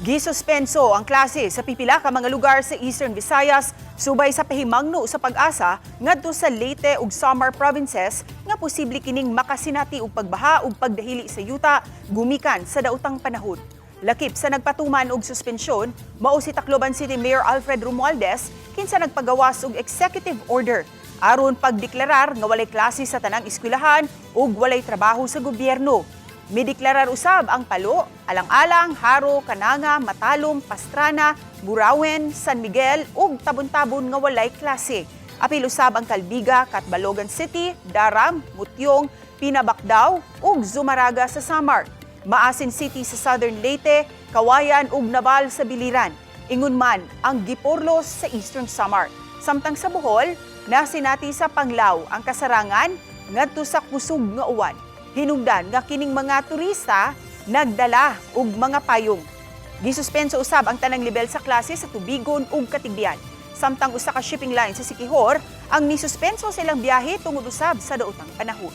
Gisuspenso ang klase sa pipila ka mga lugar sa Eastern Visayas subay sa pahimangno sa pag-asa ngadto sa Leyte ug Samar provinces nga posible kining makasinati og pagbaha ug pagdahili sa yuta gumikan sa daotang panahon. Lakip sa nagpatuman og suspensyon mao si Tacloban City Mayor Alfred Romualdez kinsa nagpagawas og executive order aron pagdeklarar nga walay klase sa tanang eskwelahan ug walay trabaho sa gobyerno. Mideklarar usab ang Palo, Alang-alang, Haro, Cananga, Matalom, Pastrana, Burawen, San Miguel ug Tabon-Tabon nga walay klase. Apil usab ang Calbiga, Catbalogan City, Daram, Mutyong, Pinabacdao ug Zumaraga sa Samar. Maasin City sa Southern Leyte, Kawayan ug Naval sa Biliran. Ingon man ang Giporlos sa Eastern Samar. Samtang sa Bohol, nasinati sa Panglao ang kasarangan ngadto sa kusog nga uwan. Hinungdan nga kining mga turista nagdala og mga payong. Gisuspenso usab ang tanang level sa klase sa Tubigon ug Katigbian. Samtang usa ka shipping line sa Siquijor ang nisuspenso silang biyahe tungod usab sa daotang panahon.